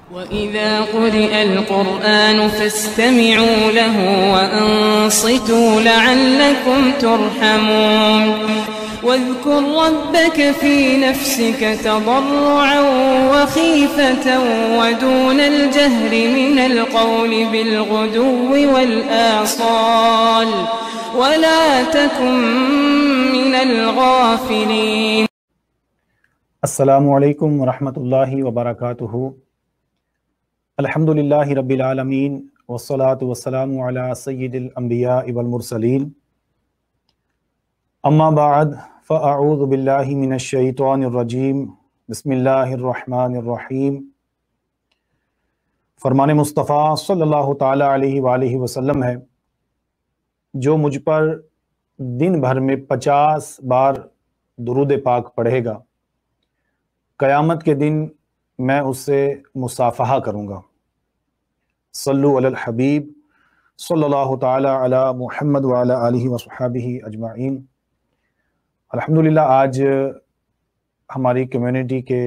وَإِذَا قُرِئَ الْقُرْآنُ فَاسْتَمِعُوا لَهُ وَأَنصِتُوا لَعَلَّكُمْ تُرْحَمُونَ وَاذْكُرْ رَبَّكَ فِي نَفْسِكَ تَضَرُّعًا وَخِيفَةً وَدُونَ الْجَهْرِ مِنَ الْقَوْلِ بِالْغُدُوِّ وَالْآصَالِ وَلَا تَكُن مِّنَ الْغَافِلِينَ۔ السلام علیکم ورحمۃ اللہ وبرکاتہ۔ الحمدللہ رب العالمین والصلاة والسلام علی سید الانبیاء والمرسلین، اما بعد فاعوذ باللہ من الشیطان الرجیم، بسم اللہ الرحمن الرحیم۔ فرمان مصطفیٰ صلی اللہ تعالیٰ علیہ وآلہ وسلم ہے، جو مجھ پر دن بھر میں 50 بار درود پاک پڑھے گا، قیامت کے دن میں اس سے مصافحہ کروں گا۔ صلو علی الحبیب صلی اللہ تعالی علی محمد وعلی آلہ وصحبہ اجمعین۔ الحمدللہ آج ہماری کمیونٹی کے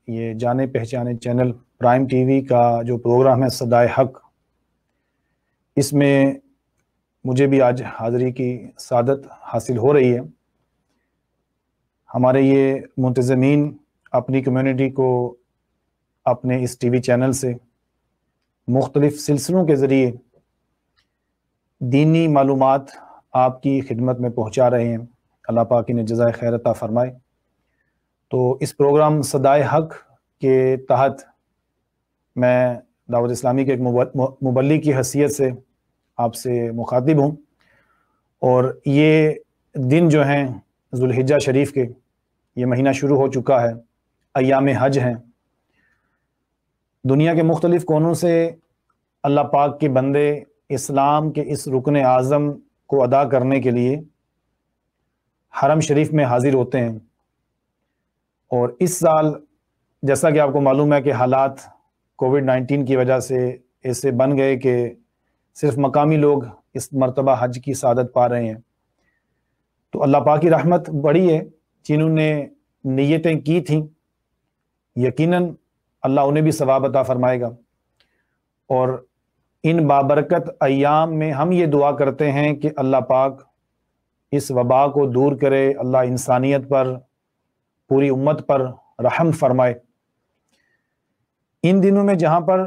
یہ جانے پہچانے چینل پرائم ٹی وی کا جو پروگرام ہے صدائے حق، اس میں مجھے بھی آج حاضری کی سعادت حاصل ہو رہی ہے۔ ہمارے یہ منتظمین اپنی کمیونٹی کو اپنے اس ٹی وی چینل سے مختلف سلسلوں کے ذریعے دینی معلومات آپ کی خدمت میں پہنچا رہے ہیں۔ اللہ پاک انہیں جزائے خیر عطا فرمائے۔ تو اس پروگرام صدائے حق کے تحت میں دعوت اسلامی کے ایک مبلغ کی حیثیت سے آپ سے مخاطب ہوں، اور یہ دن جو ہیں ذوالحجہ شریف کے، یہ مہینہ شروع ہو چکا ہے، ایام حج ہیں۔ دنیا کے مختلف کونوں سے اللہ پاک کے بندے اسلام کے اس رکن اعظم کو ادا کرنے کے لیے حرم شریف میں حاضر ہوتے ہیں، اور اس سال جیسا کہ آپ کو معلوم ہے کہ حالات کووڈ-19 کی وجہ سے ایسے بن گئے کہ صرف مقامی لوگ اس مرتبہ حج کی سعادت پا رہے ہیں۔ تو اللہ پاک کی رحمت بڑی ہے، جنہوں نے نیتیں کی تھیں یقیناً اللہ انہیں بھی ثواب عطا فرمائے گا۔ اور ان بابرکت ایام میں ہم یہ دعا کرتے ہیں کہ اللہ پاک اس وبا کو دور کرے، اللہ انسانیت پر، پوری امت پر رحم فرمائے۔ ان دنوں میں جہاں پر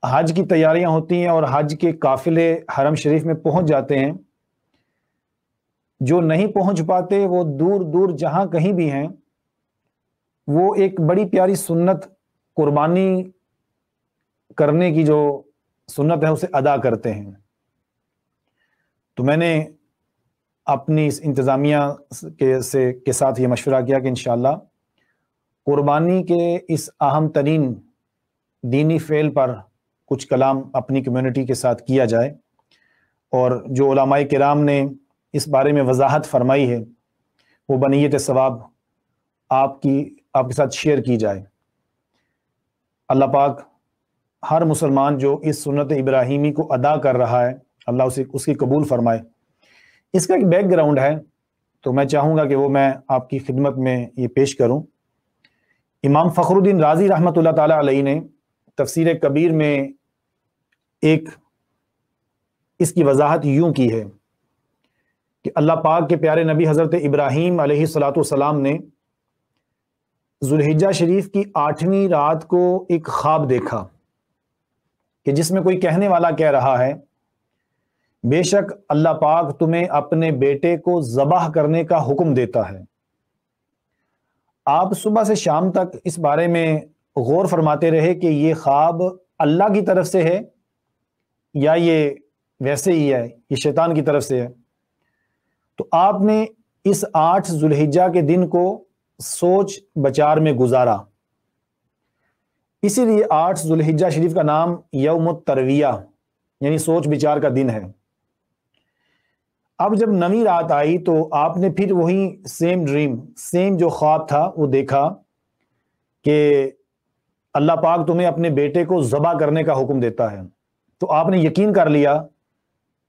حج کی تیاریاں ہوتی ہیں اور حج کے قافلے حرم شریف میں پہنچ جاتے ہیں، جو نہیں پہنچ پاتے وہ دور دور جہاں کہیں بھی ہیں، وہ ایک بڑی پیاری سنت، قربانی کرنے کی جو سنت ہے اسے ادا کرتے ہیں۔ تو میں نے اپنی اس انتظامیہ کے ساتھ یہ مشورہ کیا کہ انشاءاللہ قربانی کے اس اہم ترین دینی فعل پر کچھ کلام اپنی کمیونٹی کے ساتھ کیا جائے، اور جو علماء کرام نے اس بارے میں وضاحت فرمائی ہے وہ بنیت ثواب آپ کے ساتھ شیئر کی جائے۔ اللہ پاک ہر مسلمان جو اس سنت ابراہیمی کو ادا کر رہا ہے، اللہ اس کی قبول فرمائے۔ اس کا ایک بیک گراؤنڈ ہے، تو میں چاہوں گا کہ وہ میں آپ کی خدمت میں یہ پیش کروں۔ امام فخر الدین رازی رحمۃ اللہ تعالیٰ علیہ نے تفسیر کبیر میں ایک اس کی وضاحت یوں کی ہے کہ اللہ پاک کے پیارے نبی حضرت ابراہیم علیہ الصلوۃ والسلام نے ذوالحجہ شریف کی 8ویں رات کو ایک خواب دیکھا کہ جس میں کوئی کہنے والا کہہ رہا ہے، بے شک اللہ پاک تمہیں اپنے بیٹے کو ذبح کرنے کا حکم دیتا ہے۔ آپ صبح سے شام تک اس بارے میں غور فرماتے رہے کہ یہ خواب اللہ کی طرف سے ہے یا یہ ویسے ہی ہے، یہ شیطان کی طرف سے ہے۔ تو آپ نے اس 8 ذوالحجہ کے دن کو سوچ بچار میں گزارا، اسی لیے 8 ذوالحجہ شریف کا نام یوم الترویہ یعنی سوچ بچار کا دن ہے۔ اب جب 9ویں رات آئی تو آپ نے پھر وہی سیم جو خواب تھا وہ دیکھا کہ اللہ پاک تمہیں اپنے بیٹے کو ذبح کرنے کا حکم دیتا ہے۔ تو آپ نے یقین کر لیا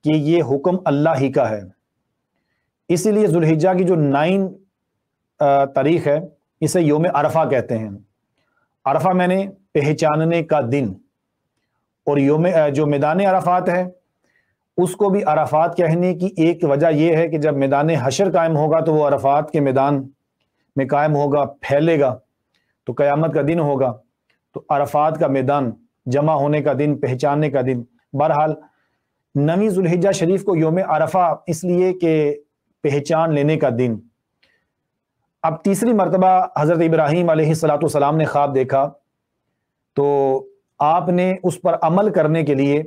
کہ یہ حکم اللہ ہی کا ہے۔ اسی لیے ذوالحجہ کی جو 9 تاریخ ہے اسے یوم عرفہ کہتے ہیں۔ عرفہ میں نے پہچاننے کا دن، اور جو میدان عرفات ہے اس کو بھی عرفات کہنے کی ایک وجہ یہ ہے کہ جب میدان حشر قائم ہوگا تو وہ عرفات کے میدان میں قائم ہوگا، پھیلے گا، تو قیامت کا دن ہوگا، تو عرفات کا میدان، جمع ہونے کا دن، پہچاننے کا دن۔ بہرحال 9 ذو الحجہ شریف کو یوم عرفہ اس لیے کہ پہچان لینے کا دن۔ اب تیسری مرتبہ حضرت ابراہیم علیہ السلام نے خواب دیکھا، تو آپ نے اس پر عمل کرنے کے لیے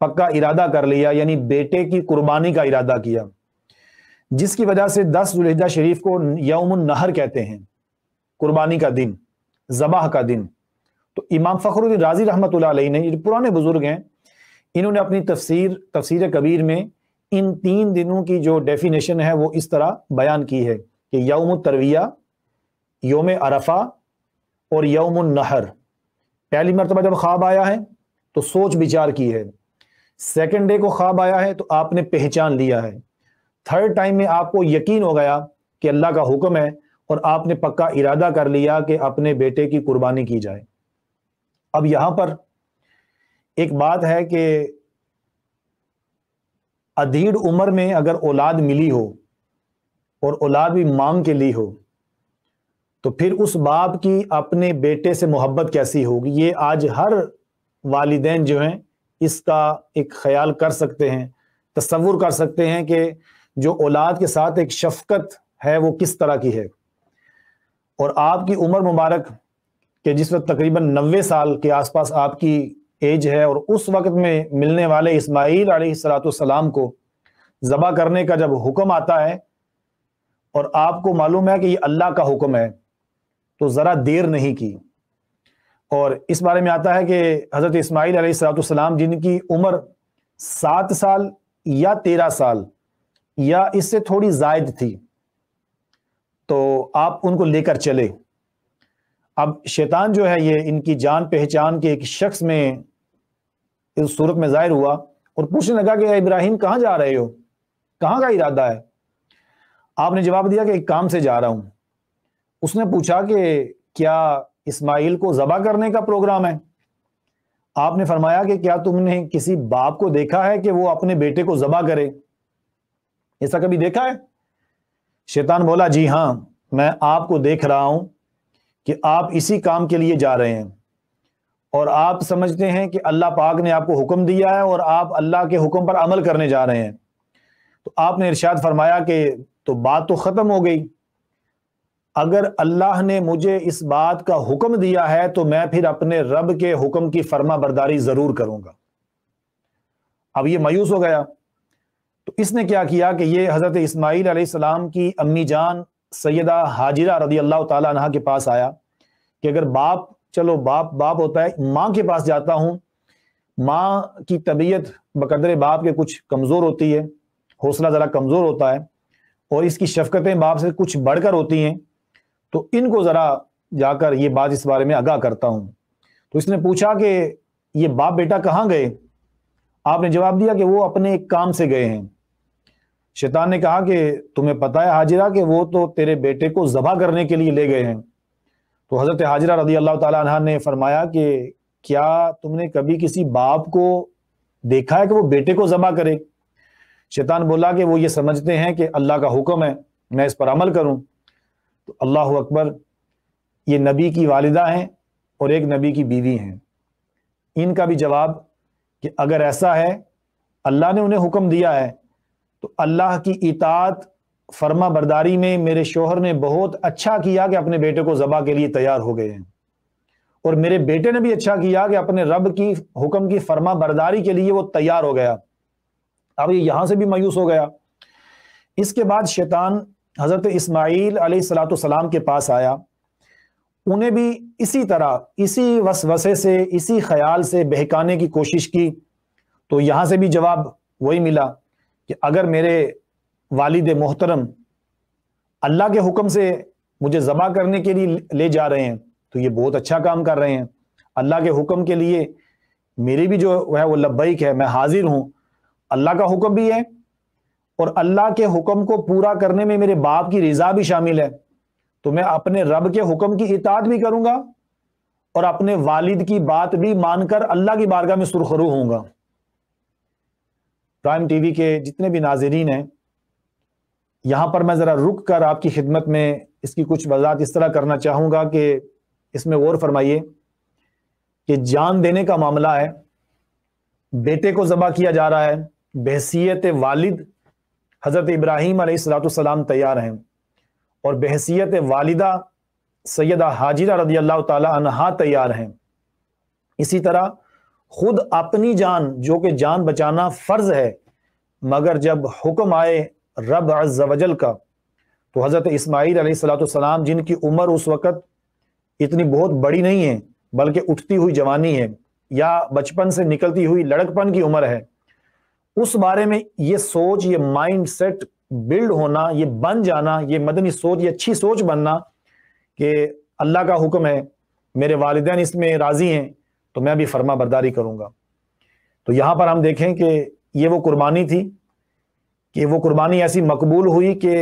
پکا ارادہ کر لیا، یعنی بیٹے کی قربانی کا ارادہ کیا، جس کی وجہ سے 10 ذو الحجہ شریف کو یوم النحر کہتے ہیں، قربانی کا دن، ذبح کا دن۔ تو امام فخر الدین رازی رحمۃ اللہ علیہ نے، یہ پرانے بزرگ ہیں، انہوں نے اپنی تفسیر کبیر میں ان 3 دنوں کی جو ڈیفینیشن ہے وہ اس طرح بیان کی ہے کہ یوم الترویہ، یوم عرفہ اور یوم النحر۔ پہلی مرتبہ جب خواب آیا ہے تو سوچ بچار کی ہے، سیکنڈ ڈے کو خواب آیا ہے تو آپ نے پہچان لیا ہے، تھرڈ ٹائم میں آپ کو یقین ہو گیا کہ اللہ کا حکم ہے اور آپ نے پکا ارادہ کر لیا کہ اپنے بیٹے کی قربانی کی جائے۔ اب یہاں پر ایک بات ہے کہ ادھیڑ عمر میں اگر اولاد ملی ہو اور اولاد بھی مانگ کے لی ہو تو پھر اس باپ کی اپنے بیٹے سے محبت کیسی ہوگی؟ یہ آج ہر والدین جو ہیں اس کا ایک خیال کر سکتے ہیں، تصور کر سکتے ہیں کہ جو اولاد کے ساتھ ایک شفقت ہے وہ کس طرح کی ہے۔ اور آپ کی عمر مبارک کہ جس وقت تقریباً 90 سال کے آس پاس آپ کی ایج ہے، اور اس وقت میں ملنے والے اسماعیل علیہ السلام کو ذبح کرنے کا جب حکم آتا ہے اور آپ کو معلوم ہے کہ یہ اللہ کا حکم ہے، تو ذرا دیر نہیں کی۔ اور اس بارے میں آتا ہے کہ حضرت اسماعیل علیہ السلام جن کی عمر 7 سال یا 13 سال یا اس سے تھوڑی زائد تھی، تو آپ ان کو لے کر چلے۔ اب شیطان جو ہے یہ ان کی جان پہچان کے ایک شخص میں اس صورت میں ظاہر ہوا اور پوچھنے لگا کہ اے ابراہیم کہاں جا رہے ہو، کہاں کا ارادہ ہے؟ آپ نے جواب دیا کہ ایک کام سے جا رہا ہوں۔ اس نے پوچھا کہ کیا اسماعیل کو ذبح کرنے کا پروگرام ہے؟ آپ نے فرمایا کہ کیا تم نے کسی باپ کو دیکھا ہے کہ وہ اپنے بیٹے کو ذبح کرے؟ ایسا کبھی دیکھا ہے؟ شیطان بولا جی ہاں، میں آپ کو دیکھ رہا ہوں کہ آپ اسی کام کے لیے جا رہے ہیں، اور آپ سمجھتے ہیں کہ اللہ پاک نے آپ کو حکم دیا ہے اور آپ اللہ کے حکم پر عمل کرنے جا رہے ہیں۔ تو آپ نے ارشاد فرمایا کہ تو بات تو ختم ہو گئی، اگر اللہ نے مجھے اس بات کا حکم دیا ہے تو میں پھر اپنے رب کے حکم کی فرما برداری ضرور کروں گا۔ اب یہ مایوس ہو گیا، تو اس نے کیا کیا کہ یہ حضرت اسماعیل علیہ السلام کی امی جان سیدہ ہاجرہ رضی اللہ تعالی عنہا کے پاس آیا کہ اگر باپ، چلو باپ ہوتا ہے، ماں کے پاس جاتا ہوں، ماں کی طبیعت بقدر باپ کے کچھ کمزور ہوتی ہے، حوصلہ ذرا کمزور ہوتا ہے، اور اس کی شفقتیں باپ سے کچھ بڑھ کر ہوتی ہیں، تو ان کو ذرا جا کر یہ بات اس بارے میں آگاہ کرتا ہوں۔ تو اس نے پوچھا کہ یہ باپ بیٹا کہاں گئے؟ آپ نے جواب دیا کہ وہ اپنے ایک کام سے گئے ہیں۔ شیطان نے کہا کہ تمہیں پتا ہے ہاجرہ کہ وہ تو تیرے بیٹے کو ذبح کرنے کے لیے لے گئے ہیں۔ تو حضرت ہاجرہ رضی اللہ تعالیٰ عنہ نے فرمایا کہ کیا تم نے کبھی کسی باپ کو دیکھا ہے کہ وہ بیٹے کو ذبح کرے؟ شیطان بولا کہ وہ یہ سمجھتے ہیں کہ اللہ کا حکم ہے، میں اس پر عمل کروں۔ تو اللہ اکبر، یہ نبی کی والدہ ہیں اور ایک نبی کی بیوی ہیں، ان کا بھی جواب کہ اگر ایسا ہے، اللہ نے انہیں حکم دیا ہے، تو اللہ کی اطاعت فرما برداری میں میرے شوہر نے بہت اچھا کیا کہ اپنے بیٹے کو ذبح کے لیے تیار ہو گئے ہیں، اور میرے بیٹے نے بھی اچھا کیا کہ اپنے رب کی حکم کی فرما برداری کے لیے وہ تیار ہو گیا۔ اب یہ یہاں سے بھی مایوس ہو گیا۔ اس کے بعد شیطان حضرت اسماعیل علیہ السلام کے پاس آیا، انہیں بھی اسی طرح، اسی وسوسے سے، اسی خیال سے بہکانے کی کوشش کی، تو یہاں سے بھی جواب وہی ملا کہ اگر میرے والد محترم اللہ کے حکم سے مجھے ذبح کرنے کے لیے لے جا رہے ہیں تو یہ بہت اچھا کام کر رہے ہیں، اللہ کے حکم کے لیے میری بھی جو ہے وہ لبیک ہے، میں حاضر ہوں، اللہ کا حکم بھی ہے اور اللہ کے حکم کو پورا کرنے میں میرے باپ کی رضا بھی شامل ہے، تو میں اپنے رب کے حکم کی اطاعت بھی کروں گا اور اپنے والد کی بات بھی مان کر اللہ کی بارگاہ میں سرخرو ہوں گا۔ پرائم ٹی وی کے جتنے بھی ناظرین ہیں، یہاں پر میں ذرا رک کر آپ کی خدمت میں اس کی کچھ وضاحت اس طرح کرنا چاہوں گا کہ اس میں غور فرمائیے کہ جان دینے کا معاملہ ہے، بیٹے کو ذبح کیا جا رہا ہے، بحیثیت والد حضرت ابراہیم علیہ السلام تیار ہیں، اور بحیثیت والدہ سیدہ حاجرہ رضی اللہ تعالی عنہا تیار ہیں۔ اسی طرح خود اپنی جان، جو کہ جان بچانا فرض ہے، مگر جب حکم آئے رب عز و جل کا، تو حضرت اسماعیل علیہ السلام جن کی عمر اس وقت اتنی بہت بڑی نہیں ہے بلکہ اٹھتی ہوئی جوانی ہے یا بچپن سے نکلتی ہوئی لڑکپن کی عمر ہے، اس بارے میں یہ سوچ، یہ مائنڈ سیٹ بلڈ ہونا، یہ بن جانا، یہ مدنی سوچ، یہ اچھی سوچ بننا کہ اللہ کا حکم ہے، میرے والدین اس میں راضی ہیں تو میں بھی فرما برداری کروں گا۔ تو یہاں پر ہم دیکھیں کہ یہ وہ قربانی تھی کہ وہ قربانی ایسی مقبول ہوئی کہ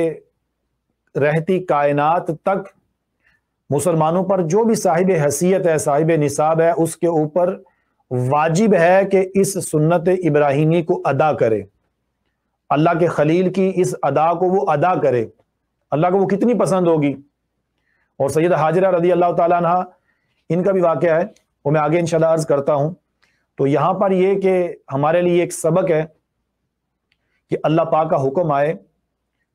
رہتی کائنات تک مسلمانوں پر جو بھی صاحب حیثیت ہے، صاحب نصاب ہے، اس کے اوپر واجب ہے کہ اس سنت ابراہیمی کو ادا کرے، اللہ کے خلیل کی اس ادا کو وہ ادا کرے، اللہ کو وہ کتنی پسند ہوگی۔ اور سیدہ حاجرہ رضی اللہ تعالیٰ عنہ، ان کا بھی واقعہ ہے، وہ میں آگے انشاءاللہ عرض کرتا ہوں۔ تو یہاں پر یہ کہ ہمارے لیے ایک سبق ہے کہ اللہ پاک کا حکم آئے،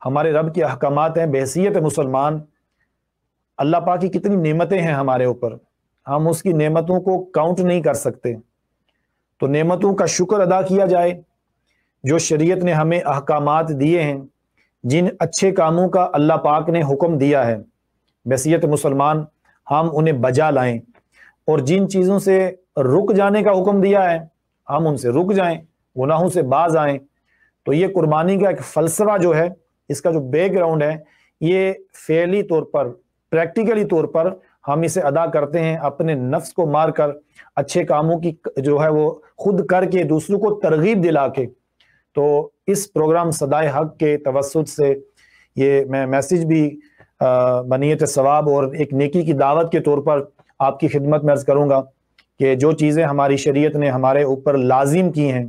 ہمارے رب کے احکامات ہیں، بحیثیت مسلمان اللہ پاک کی کتنی نعمتیں ہیں ہمارے اوپر، ہم اس کی نعمتوں کو کاؤنٹ نہیں کر سکتے۔ تو نعمتوں کا شکر ادا کیا جائے، جو شریعت نے ہمیں احکامات دیے ہیں، جن اچھے کاموں کا اللہ پاک نے حکم دیا ہے، بحیثیت مسلمان ہم انہیں بجا لائیں، اور جن چیزوں سے رک جانے کا حکم دیا ہے ہم ان سے رک جائیں، گناہوں سے باز آئیں۔ تو یہ قربانی کا ایک فلسفہ جو ہے، اس کا جو بیک گراؤنڈ ہے، یہ فعلی طور پر، پریکٹیکلی طور پر ہم اسے ادا کرتے ہیں، اپنے نفس کو مار کر، اچھے کاموں کی جو ہے وہ خود کر کے، دوسروں کو ترغیب دلا کے۔ تو اس پروگرام صدائے حق کے توسط سے یہ میں میسیج بھی بنیت ثواب اور ایک نیکی کی دعوت کے طور پر آپ کی خدمت میں عرض کروں گا کہ جو چیزیں ہماری شریعت نے ہمارے اوپر لازم کی ہیں،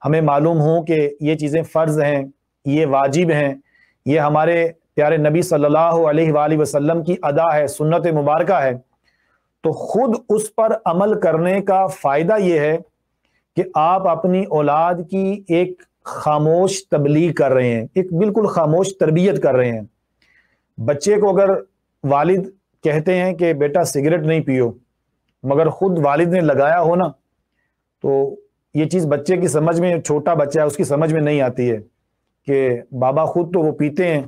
ہمیں معلوم ہو کہ یہ چیزیں فرض ہیں، یہ واجب ہیں، یہ ہمارے پیارے نبی صلی اللہ علیہ وآلہ وسلم کی ادا ہے، سنت مبارکہ ہے، تو خود اس پر عمل کرنے کا فائدہ یہ ہے کہ آپ اپنی اولاد کی ایک خاموش تبلیغ کر رہے ہیں، ایک بالکل خاموش تربیت کر رہے ہیں۔ بچے کو اگر والد کہتے ہیں کہ بیٹا سگریٹ نہیں پیو، مگر خود والد نے لگایا ہو نا، تو یہ چیز بچے کی سمجھ میں، چھوٹا بچہ ہے اس کی سمجھ میں نہیں آتی ہے کہ بابا خود تو وہ پیتے ہیں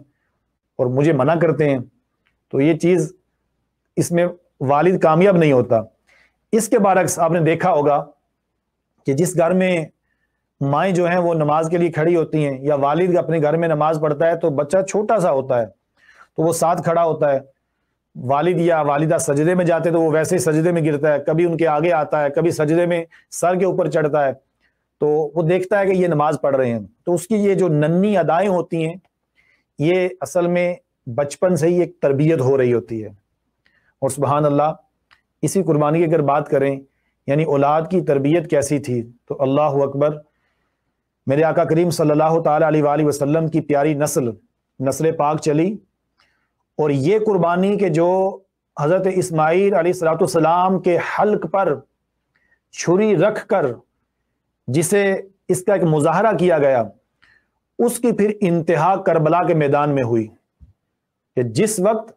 اور مجھے منع کرتے ہیں، تو یہ چیز اس میں والد کامیاب نہیں ہوتا۔ اس کے برعکس آپ نے دیکھا ہوگا کہ جس گھر میں مائیں جو ہیں وہ نماز کے لیے کھڑی ہوتی ہیں، یا والد اپنے گھر میں نماز پڑھتا ہے، تو بچہ چھوٹا سا ہوتا ہے تو وہ ساتھ کھڑا ہوتا ہے، والد یا والدہ سجدے میں جاتے تو وہ ویسے ہی سجدے میں گرتا ہے، کبھی ان کے آگے آتا ہے، کبھی سجدے میں سر کے اوپر چڑھتا ہے، تو وہ دیکھتا ہے کہ یہ نماز پڑھ رہے ہیں، تو اس کی یہ جو ننھی ادائیں ہوتی ہیں، یہ اصل میں بچپن سے ہی ایک تربیت ہو رہی ہوتی ہے۔ اور سبحان اللہ، اسی قربانی کی اگر بات کریں، یعنی اولاد کی تربیت کیسی تھی، تو اللہ اکبر، میرے آقا کریم صلی اللہ تعالی علیہ وآلہ وسلم کی پیاری نسل پاک چلی، اور یہ قربانی کے جو حضرت اسماعیل علیہ السلام کے حلق پر چھری رکھ کر جسے اس کا ایک مظاہرہ کیا گیا، اس کی پھر انتہا کربلا کے میدان میں ہوئی کہ جس وقت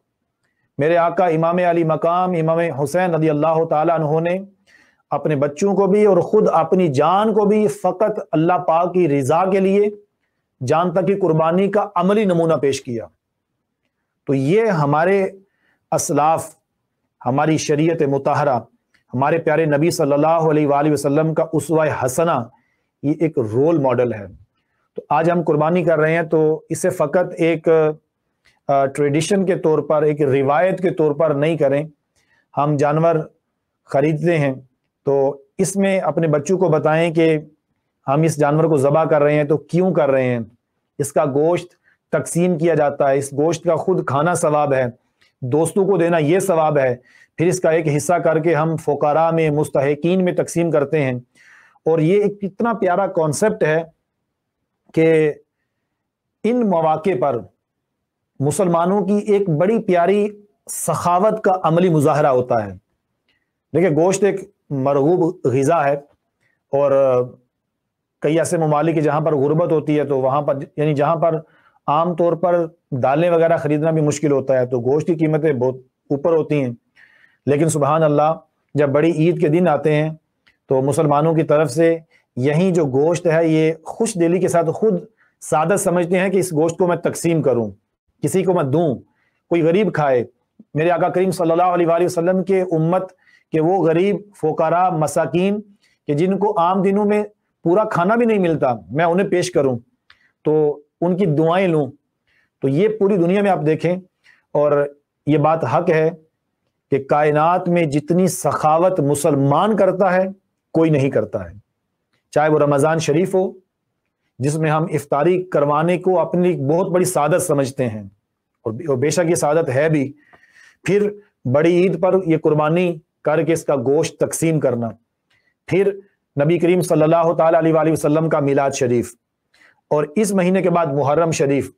میرے آقا امام علی مقام امام حسین رضی اللہ تعالیٰ عنہ نے اپنے بچوں کو بھی اور خود اپنی جان کو بھی فقط اللہ پاک کی رضا کے لیے جان تک کی قربانی کا عملی نمونہ پیش کیا۔ تو یہ ہمارے اسلاف، ہماری شریعت مطہرہ، ہمارے پیارے نبی صلی اللہ علیہ وآلہ وسلم کا اسوہ حسنہ، یہ ایک رول ماڈل ہے۔ تو آج ہم قربانی کر رہے ہیں تو اسے فقط ایک ٹریڈیشن کے طور پر، ایک روایت کے طور پر نہیں کریں۔ ہم جانور خریدتے ہیں تو اس میں اپنے بچوں کو بتائیں کہ ہم اس جانور کو ذبح کر رہے ہیں تو کیوں کر رہے ہیں، اس کا گوشت تقسیم کیا جاتا ہے، اس گوشت کا خود کھانا ثواب ہے، دوستوں کو دینا یہ ثواب ہے، پھر اس کا ایک حصہ کر کے ہم فقراء میں، مستحقین میں تقسیم کرتے ہیں۔ اور یہ ایک اتنا پیارا کانسیپٹ ہے کہ ان مواقع پر مسلمانوں کی ایک بڑی پیاری سخاوت کا عملی مظاہرہ ہوتا ہے۔ دیکھیں، گوشت ایک مرغوب غذا ہے، اور کئی ایسے ممالک ہیں جہاں پر غربت ہوتی ہے، تو وہاں پر یعنی جہاں پر عام طور پر دالیں وغیرہ خریدنا بھی مشکل ہوتا ہے، تو گوشت کی قیمتیں بہت اوپر ہوتی ہیں۔ لیکن سبحان اللہ، جب بڑی عید کے دن آتے ہیں تو مسلمانوں کی طرف سے یہی جو گوشت ہے یہ خوش دلی کے ساتھ خود سعادت سمجھتے ہیں کہ اس گوشت کو میں تقسیم کروں، کسی کو میں دوں، کوئی غریب کھائے۔ میرے آقا کریم صلی اللہ علیہ وآلہ وسلم کے امت کہ وہ غریب فقراء مساکین کہ جن کو عام دنوں میں پورا کھانا بھی نہیں ملتا، میں انہیں پیش کروں تو ان کی دعائیں لوں۔ تو یہ پوری دنیا میں آپ دیکھیں، اور یہ بات حق ہے کہ کائنات میں جتنی سخاوت مسلمان کرتا ہے کوئی نہیں کرتا ہے، چاہے وہ رمضان شریف ہو جس میں ہم افطاری کروانے کو اپنی بہت بڑی سعادت سمجھتے ہیں، اور بے شک یہ سعادت ہے بھی، پھر بڑی عید پر یہ قربانی کر کے اس کا گوشت تقسیم کرنا، پھر نبی کریم صلی اللہ تعالیٰ علیہ وآلہ وسلم کا میلاد شریف، اور اس مہینے کے بعد محرم شریف،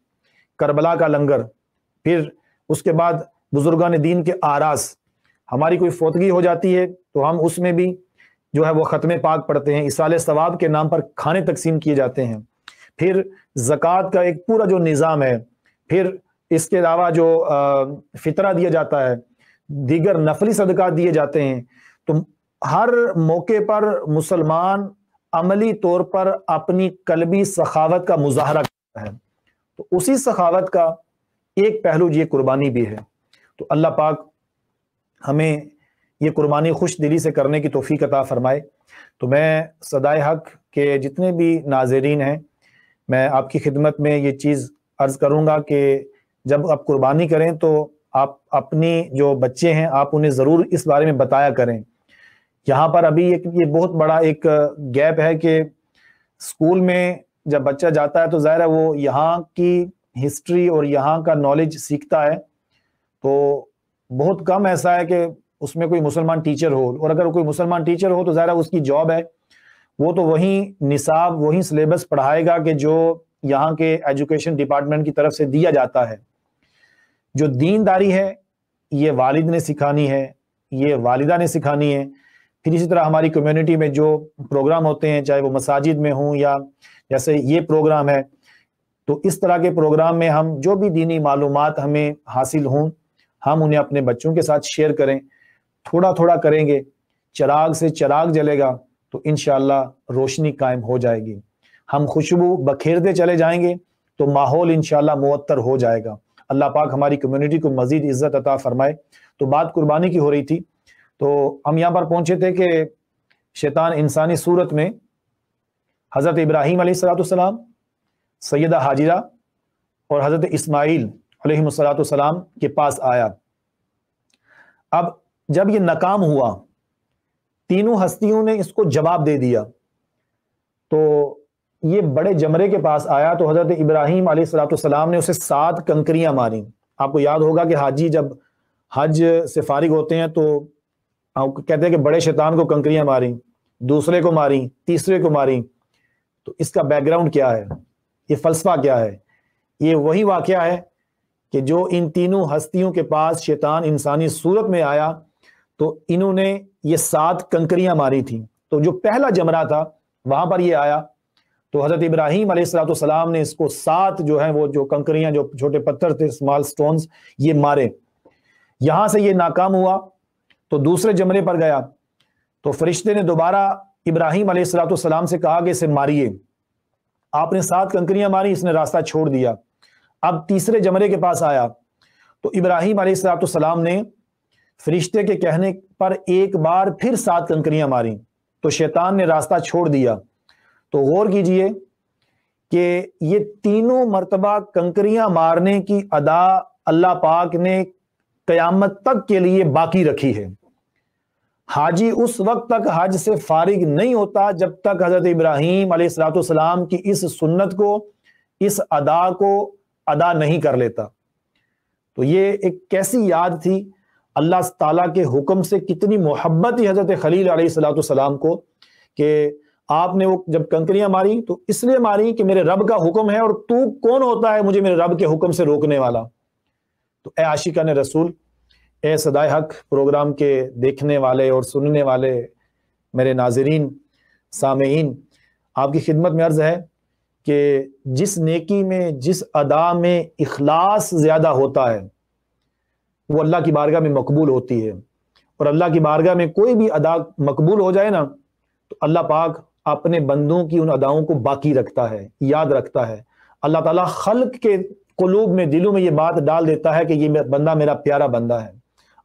کربلا کا لنگر، پھر اس کے بعد بزرگان دین کے آراس، ہماری کوئی فوتگی ہو جاتی ہے تو ہم اس میں بھی جو ہے وہ ختم پاک پڑھتے ہیں، ایصال ثواب کے نام پر کھانے تقسیم کیے جاتے ہیں، پھر زکوٰۃ کا ایک پورا جو نظام ہے، پھر اس کے علاوہ جو فطرہ دیا جاتا ہے، دیگر نفلی صدقات دیے جاتے ہیں۔ تو ہر موقع پر مسلمان عملی طور پر اپنی قلبی سخاوت کا مظاہرہ کرتا ہے، تو اسی سخاوت کا ایک پہلو یہ قربانی بھی ہے۔ تو اللہ پاک ہمیں یہ قربانی خوش دلی سے کرنے کی توفیق عطا فرمائے۔ تو میں صدائے حق کے جتنے بھی ناظرین ہیں، میں آپ کی خدمت میں یہ چیز عرض کروں گا کہ جب آپ قربانی کریں تو آپ اپنی جو بچے ہیں آپ انہیں ضرور اس بارے میں بتایا کریں۔ یہاں پر ابھی یہ بہت بڑا ایک گیپ ہے کہ اسکول میں جب بچہ جاتا ہے تو ظاہر ہے وہ یہاں کی ہسٹری اور یہاں کا نالج سیکھتا ہے، تو بہت کم ایسا ہے کہ اس میں کوئی مسلمان ٹیچر ہو، اور اگر کوئی مسلمان ٹیچر ہو تو ظاہر ہے اس کی جاب ہے وہ تو وہیں نصاب وہیں سلیبس پڑھائے گا کہ جو یہاں کے ایجوکیشن ڈپارٹمنٹ کی طرف سے دیا جاتا ہے۔ جو دینداری ہے یہ والد نے سکھانی ہے، یہ والدہ نے سکھانی ہے۔ پھر اسی طرح ہماری کمیونٹی میں جو پروگرام ہوتے ہیں، چاہے وہ مساجد میں ہوں یا جیسے یہ پروگرام ہے، تو اس طرح کے پروگرام میں ہم جو بھی دینی معلومات ہمیں حاصل ہوں ہم انہیں اپنے بچوں کے ساتھ شیئر کریں، تھوڑا تھوڑا کریں گے، چراغ سے چراغ جلے گا تو انشاءاللہ روشنی قائم ہو جائے گی۔ ہم خوشبو بکھیرتے چلے جائیں گے تو ماحول انشاءاللہ معطر ہو جائے گا۔ اللہ پاک ہماری کمیونٹی کو مزید عزت عطا فرمائے۔ تو بات قربانی کی ہو رہی تھی، تو ہم یہاں پر پہنچے تھے کہ شیطان انسانی صورت میں حضرت ابراہیم علیہ السلام، سیدہ حاجرہ اور حضرت اسماعیل علیہ السلام کے پاس آیا۔ اب جب یہ ناکام ہوا، تینوں ہستیوں نے اس کو جواب دے دیا، تو یہ بڑے جمرے کے پاس آیا تو حضرت ابراہیم علیہ السلام نے اسے 7 کنکریاں ماری۔ آپ کو یاد ہوگا کہ حاجی جب حج سے فارغ ہوتے ہیں تو کہتے ہیں کہ بڑے شیطان کو کنکریاں ماری، دوسرے کو ماری، تیسرے کو ماری۔ تو اس کا بیک گراؤنڈ کیا ہے، یہ فلسفہ کیا ہے؟ یہ وہی واقعہ ہے کہ جو ان تینوں ہستیوں کے پاس شیطان انسانی صورت میں آیا تو انہوں نے یہ 7 کنکریاں ماری تھیں۔ تو جو پہلا جمرہ تھا وہاں پر یہ آیا تو حضرت ابراہیم علیہ السلام نے اس کو 7 جو ہیں وہ جو کنکریاں، جو چھوٹے پتھر تھے، اسمال سٹونز، یہ مارے۔ یہاں سے یہ ناکام ہوا تو دوسرے جمرے پر گیا تو فرشتے نے دوبارہ ابراہیم علیہ السلام سے کہا کہ اسے ماریے۔ آپ نے 7 کنکریاں ماری، اس نے راستہ چھوڑ دیا۔ اب تیسرے جمرے کے پاس آیا تو ابراہیم علیہ السلام نے فرشتے کے کہنے پر ایک بار پھر 7 کنکریاں ماری تو شیطان نے راستہ چھوڑ دیا۔ تو غور کیجئے کہ یہ تینوں مرتبہ کنکریاں مارنے کی ادا اللہ پاک نے قیامت تک کے لیے باقی رکھی ہے۔ حاجی اس وقت تک حج سے فارغ نہیں ہوتا جب تک حضرت ابراہیم علیہ السلام کی اس سنت کو، اس ادا کو ادا نہیں کر لیتا۔ تو یہ ایک کیسی یاد تھی، اللہ تعالیٰ کے حکم سے کتنی محبت تھی حضرت خلیل علیہ السلام کو کہ آپ نے وہ جب کنکریاں ماری تو اس لیے ماری کہ میرے رب کا حکم ہے، اور تو کون ہوتا ہے مجھے میرے رب کے حکم سے روکنے والا۔ تو اے عاشقان رسول، اے صدائے حق پروگرام کے دیکھنے والے اور سننے والے میرے ناظرین سامعین، آپ کی خدمت میں عرض ہے کہ جس نیکی میں، جس ادا میں اخلاص زیادہ ہوتا ہے وہ اللہ کی بارگاہ میں مقبول ہوتی ہے، اور اللہ کی بارگاہ میں کوئی بھی ادا مقبول ہو جائے نا تو اللہ پاک اپنے بندوں کی ان اداؤں کو باقی رکھتا ہے، یاد رکھتا ہے۔ اللہ تعالیٰ خلق کے قلوب میں، دلوں میں یہ بات ڈال دیتا ہے کہ یہ بندہ میرا پیارا بندہ ہے۔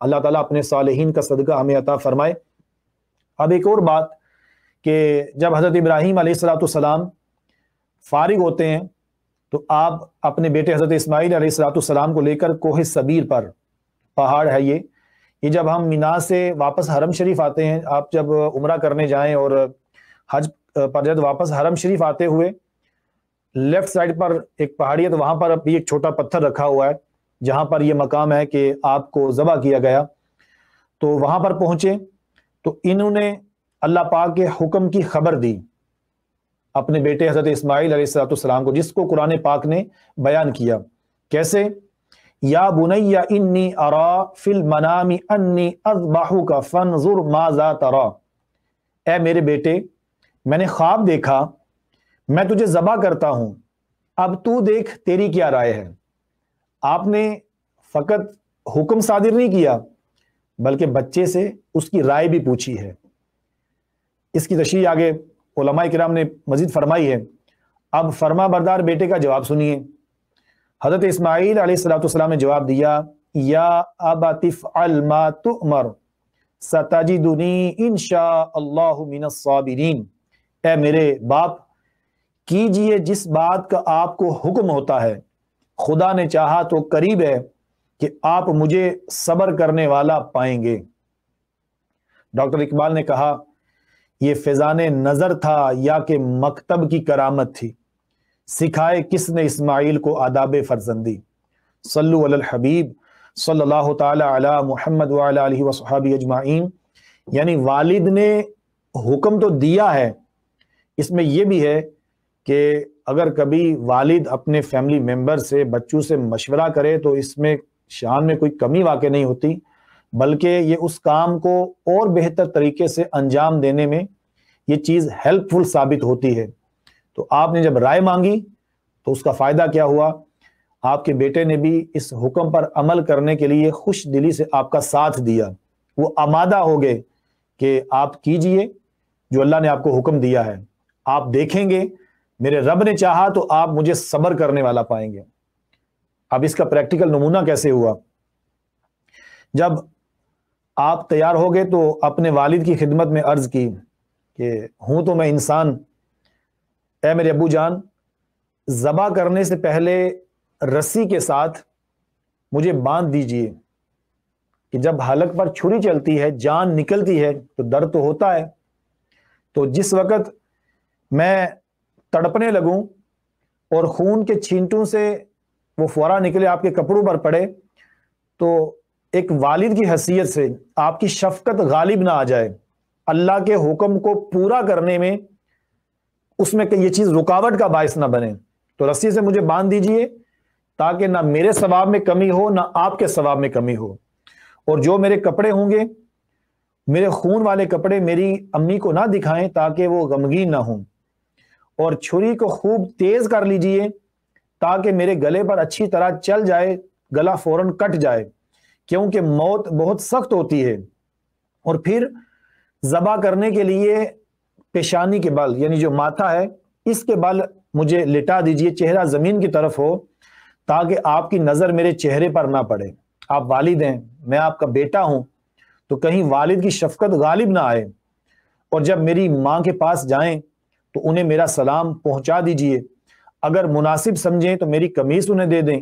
اللہ تعالیٰ اپنے صالحین کا صدقہ ہمیں عطا فرمائے۔ اب ایک اور بات کہ جب حضرت ابراہیم علیہ السلام فارغ ہوتے ہیں تو آپ اپنے بیٹے حضرت اسماعیل علیہ السلام کو لے کر کوہ صبیر پر، پہاڑ ہے یہ جب ہم مینا سے واپس حرم شریف آتے ہیں، آپ جب عمرہ کرنے جائیں اور حج پر جب واپس حرم شریف آتے ہوئے لیفٹ سائڈ پر ایک پہاڑی ہے، تو وہاں پر بھی ایک چھوٹا پتھر رکھا ہوا ہے جہاں پر یہ مقام ہے کہ آپ کو ذبح کیا گیا۔ تو وہاں پر پہنچے تو انہوں نے اللہ پاک کے حکم کی خبر دی اپنے بیٹے حضرت اسماعیل علیہ السلام کو، جس کو قرآن پاک نے بیان کیا۔ کیسے؟ یا بنی انی ارا فی المنام انی اذبحک فانظر ماذا تری، اے میرے بیٹے میں نے خواب دیکھا، میں تجھے ذبح کرتا ہوں، اب تو دیکھ تیری کیا رائے ہے۔ آپ نے فقط حکم صادر نہیں کیا بلکہ بچے سے اس کی رائے بھی پوچھی ہے۔ اس کی تشریح آگے علماء کرام نے مزید فرمائی ہے۔ اب فرما بردار بیٹے کا جواب سنیے۔ حضرت اسماعیل علیہ السلام نے جواب دیا، یا ابت افعل ما تؤمر ستجدنی انشاء اللہ من الصابرین، اے میرے باپ کیجئے جس بات کا آپ کو حکم ہوتا ہے، خدا نے چاہا تو قریب ہے کہ آپ مجھے صبر کرنے والا پائیں گے۔ ڈاکٹر اقبال نے کہا یہ فیضان نظر تھا یا کہ مکتب کی کرامت تھی، سکھائے کس نے اسماعیل کو آداب فرزندی۔ صلو علی الحبیب صلی اللہ تعالی علی محمد وعلی آلہ وصحبہ اجمعین۔ یعنی والد نے حکم تو دیا ہے، اس میں یہ بھی ہے کہ اگر کبھی والد اپنے فیملی ممبر سے، بچوں سے مشورہ کرے تو اس میں شان میں کوئی کمی واقع نہیں ہوتی، بلکہ یہ اس کام کو اور بہتر طریقے سے انجام دینے میں یہ چیز ہیلپ فل ثابت ہوتی ہے۔ تو آپ نے جب رائے مانگی تو اس کا فائدہ کیا ہوا؟ آپ کے بیٹے نے بھی اس حکم پر عمل کرنے کے لیے خوش دلی سے آپ کا ساتھ دیا، وہ آمادہ ہو گئے کہ آپ کیجئے جو اللہ نے آپ کو حکم دیا ہے، آپ دیکھیں گے میرے رب نے چاہا تو آپ مجھے صبر کرنے والا پائیں گے۔ اب اس کا پریکٹیکل نمونہ کیسے ہوا؟ جب آپ تیار ہو گئے تو اپنے والد کی خدمت میں عرض کی کہ ہوں تو میں انسان، اے میرے ابو جان ذبح کرنے سے پہلے رسی کے ساتھ مجھے باندھ دیجئے کہ جب حلق پر چھری چلتی ہے، جان نکلتی ہے تو درد تو ہوتا ہے، تو جس وقت میں تڑپنے لگوں اور خون کے چھینٹوں سے وہ فورا نکلے آپ کے کپڑوں پر پڑے تو ایک والد کی حیثیت سے آپ کی شفقت غالب نہ آ جائے، اللہ کے حکم کو پورا کرنے میں اس میں یہ چیز رکاوٹ کا باعث نہ بنے، تو رسی سے مجھے باندھ دیجئے تاکہ نہ میرے ثواب میں کمی ہو نہ آپ کے ثواب میں کمی ہو، اور جو میرے کپڑے ہوں گے میرے خون والے کپڑے میری امی کو نہ دکھائیں تاکہ وہ غمگین نہ ہوں، اور چھری کو خوب تیز کر لیجئے تاکہ میرے گلے پر اچھی طرح چل جائے، گلا فوراً کٹ جائے، کیونکہ موت بہت سخت ہوتی ہے۔ اور پھر ذبح کرنے کے لیے پیشانی کے بل، یعنی جو ماتھا ہے اس کے بل مجھے لٹا دیجئے، چہرہ زمین کی طرف ہو تاکہ آپ کی نظر میرے چہرے پر نہ پڑے۔ آپ والد ہیں، میں آپ کا بیٹا ہوں، تو کہیں والد کی شفقت غالب نہ آئے، اور جب میری ماں کے پاس جائیں تو انہیں میرا سلام پہنچا دیجئے، اگر مناسب سمجھیں تو میری قمیص انہیں دے دیں،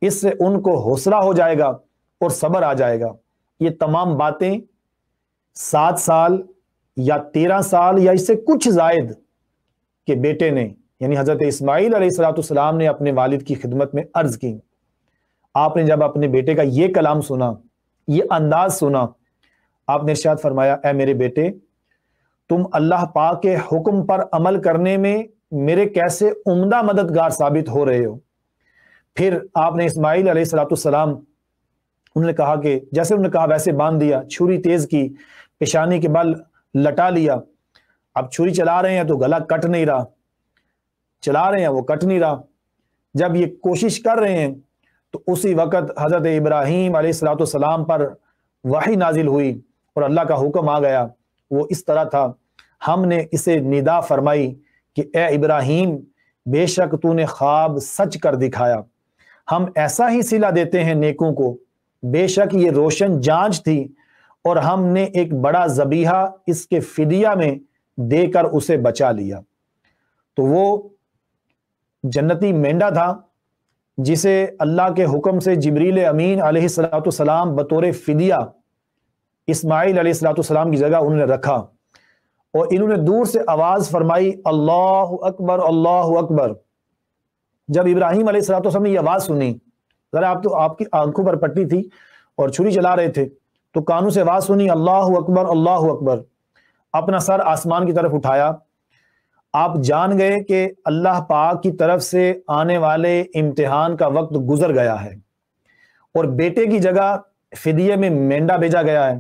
اس سے ان کو حوصلہ ہو جائے گا اور صبر آ جائے گا۔ یہ تمام باتیں 7 سال یا 13 سال یا اس سے کچھ زائد کے بیٹے نے، یعنی حضرت اسماعیل علیہ السلام نے اپنے والد کی خدمت میں عرض کی۔ آپ نے جب اپنے بیٹے کا یہ کلام سنا، یہ انداز سنا، آپ نے ارشاد فرمایا اے میرے بیٹے، تم اللہ پاک کے حکم پر عمل کرنے میں میرے کیسے عمدہ مددگار ثابت ہو رہے ہو۔ پھر آپ نے اسماعیل علیہ السلام انہوں نے کہا کہ جیسے انہوں نے کہا ویسے باندھ دیا، چھری تیز کی، پیشانی کے بل لٹا لیا۔ اب چھری چلا رہے ہیں تو گلا کٹ نہیں رہا، چلا رہے ہیں وہ کٹ نہیں رہا۔ جب یہ کوشش کر رہے ہیں تو اسی وقت حضرت ابراہیم علیہ السلام پر وحی نازل ہوئی اور اللہ کا حکم آ گیا۔ وہ اس طرح تھا، ہم نے اسے ندا فرمائی کہ اے ابراہیم، بے شک تو نے خواب سچ کر دکھایا، ہم ایسا ہی صلہ دیتے ہیں نیکوں کو، بے شک یہ روشن جانچ تھی اور ہم نے ایک بڑا ذبیحہ اس کے فدیہ میں دے کر اسے بچا لیا۔ تو وہ جنتی مینڈا تھا جسے اللہ کے حکم سے جبریل امین علیہ السلام بطور فدیہ اسماعیل علیہ السلام کی جگہ انہوں نے رکھا، اور انہوں نے دور سے آواز فرمائی اللہ اکبر اللہ اکبر۔ جب ابراہیم علیہ السلام نے یہ آواز سنی، ذرا آپ کی آنکھوں پر پٹی تھی اور چھری چلا رہے تھے، تو کانوں سے آواز سنی اللہ اکبر اللہ اکبر، اپنا سر آسمان کی طرف اٹھایا۔ آپ جان گئے کہ اللہ پاک کی طرف سے آنے والے امتحان کا وقت گزر گیا ہے اور بیٹے کی جگہ فدیے میں مینڈا بھیجا گیا ہے،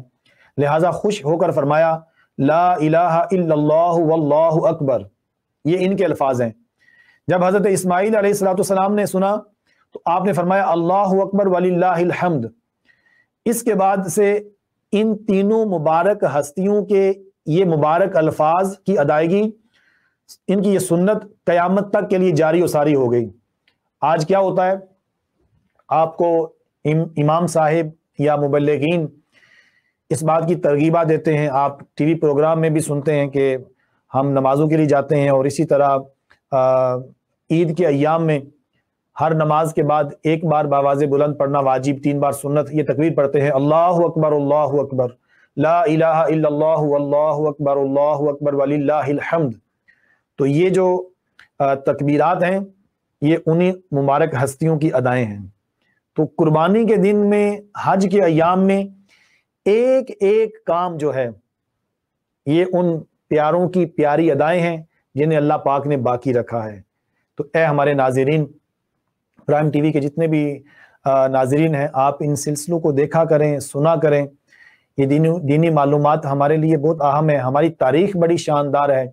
لہٰذا خوش ہو کر فرمایا لا الہ الا اللہ واللہ اکبر۔ یہ ان کے الفاظ ہیں۔ جب حضرت اسماعیل علیہ السلام نے سنا تو آپ نے فرمایا اللہ اکبر وللہ الحمد۔ اس کے بعد سے ان تینوں مبارک ہستیوں کے یہ مبارک الفاظ کی ادائیگی، ان کی یہ سنت قیامت تک کے لیے جاری و ساری ہو گئی۔ آج کیا ہوتا ہے، آپ کو امام صاحب یا مبلغین اس بات کی ترغیبات دیتے ہیں، آپ ٹی وی پروگرام میں بھی سنتے ہیں کہ ہم نمازوں کے لیے جاتے ہیں، اور اسی طرح عید کے ایام میں ہر نماز کے بعد ایک بار بآواز بلند پڑھنا واجب، 3 بار سنت، یہ تکبیر پڑھتے ہیں اللہ اکبر لا الہ الا اللہ واللہ اکبر وللہ الحمد۔ تو یہ جو تکبیرات ہیں یہ انہی مبارک ہستیوں کی ادائیں ہیں۔ تو قربانی کے دن میں، حج کے ایام میں ایک ایک کام جو ہے یہ ان پیاروں کی پیاری ادائیں ہیں جنہیں اللہ پاک نے باقی رکھا ہے۔ تو اے ہمارے ناظرین، پرائم ٹی وی کے جتنے بھی ناظرین ہیں، آپ ان سلسلوں کو دیکھا کریں، سنا کریں۔ یہ دینی معلومات ہمارے لیے بہت اہم ہے۔ ہماری تاریخ بڑی شاندار ہے،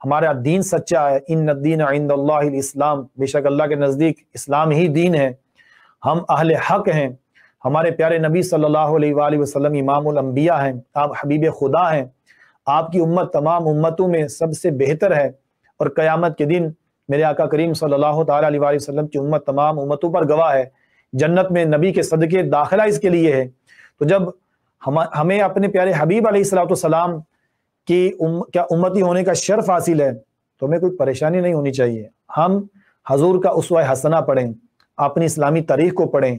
ہمارا دین سچا ہے، ان الدین عند اللہ الاسلام، بے شک اللہ کے نزدیک اسلام ہی دین ہے، ہم اہل حق ہیں، ہمارے پیارے نبی صلی اللہ علیہ وآلہ وسلم امام الانبیاء ہیں، آپ حبیب خدا ہیں، آپ کی امت تمام امتوں میں سب سے بہتر ہے، اور قیامت کے دن میرے آقا کریم صلی اللہ تعالیٰ علیہ وآلہ وسلم کی امت تمام امتوں پر گواہ ہے، جنت میں نبی کے صدقے داخلہ اس کے لیے ہے۔ تو جب ہمیں اپنے پیارے حبیب علیہ السلام کی کیا امتی ہونے کا شرف حاصل ہے، تو ہمیں کوئی پریشانی نہیں ہونی چاہیے۔ ہم حضور کا اسوہ حسنہ پڑھیں، اپنی اسلامی تاریخ کو پڑھیں،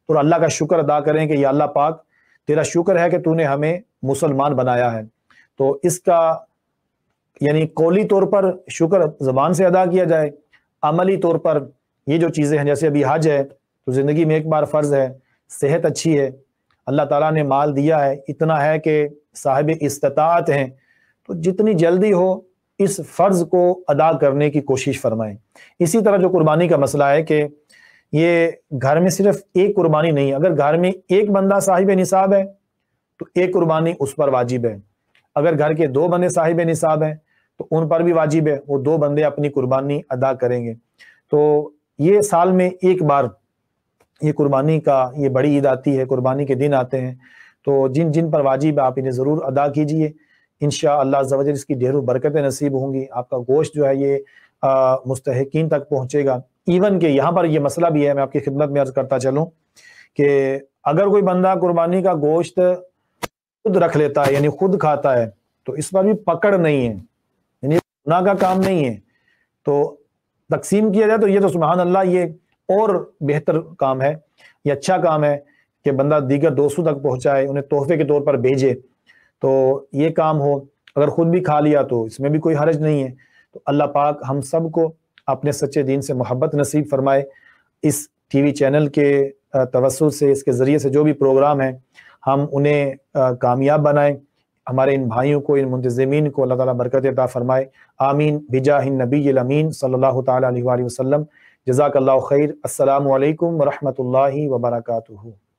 اور اللہ کا شکر ادا کریں کہ یا اللہ پاک تیرا شکر ہے کہ تو نے ہمیں مسلمان بنایا ہے۔ تو اس کا یعنی قولی طور پر شکر زبان سے ادا کیا جائے، عملی طور پر یہ جو چیزیں ہیں، جیسے ابھی حج ہے تو زندگی میں ایک بار فرض ہے، صحت اچھی ہے، اللہ تعالیٰ نے مال دیا ہے، اتنا ہے کہ صاحب استطاعت ہیں، تو جتنی جلدی ہو اس فرض کو ادا کرنے کی کوشش فرمائیں۔ اسی طرح جو قربانی کا مسئلہ ہے کہ یہ گھر میں صرف ایک قربانی نہیں، اگر گھر میں ایک بندہ صاحب نصاب ہے تو ایک قربانی اس پر واجب ہے، اگر گھر کے 2 بندے صاحب نصاب ہیں تو ان پر بھی واجب ہے، وہ 2 بندے اپنی قربانی ادا کریں گے۔ تو یہ سال میں ایک بار یہ قربانی کا یہ بڑی عید آتی ہے، قربانی کے دن آتے ہیں، تو جن جن پر واجب ہے آپ انہیں ضرور ادا کیجئے، انشاءاللہ عز و جل اس کی ڈھیر و برکتیں نصیب ہوں گی، آپ کا گوشت جو ہے یہ مستحقین تک پہنچے گا۔ ایون کہ یہاں پر یہ مسئلہ بھی ہے، میں آپ کی خدمت میں عرض کرتا چلوں کہ اگر کوئی بندہ قربانی کا گوشت خود رکھ لیتا ہے، یعنی خود کھاتا ہے، تو اس پر بھی پکڑ نہیں ہے، یعنی گناہ کا کام نہیں ہے، تو تقسیم کیا جائے تو یہ تو سبحان اللہ یہ اور بہتر کام ہے، یہ اچھا کام ہے کہ بندہ دیگر دوستوں تک پہنچائے، انہیں تحفے کے طور پر بھیجے، تو یہ کام ہو۔ اگر خود بھی کھا لیا تو اس میں بھی کوئی حرج نہیں ہے۔ تو اللہ پاک ہم سب کو اپنے سچے دین سے محبت نصیب فرمائے، اس ٹی وی چینل کے توسط سے، اس کے ذریعے سے جو بھی پروگرام ہیں ہم انہیں کامیاب بنائیں. ہمارے ان بھائیوں کو، ان منتظمین کو اللہ تعالیٰ برکت عطا فرمائے. آمین بجاہ النبی الامین صلی اللہ تعالیٰ علیہ وآلہ وسلم. جزاک اللہ خیر. السلام علیکم ورحمۃ اللہ وبرکاتہ.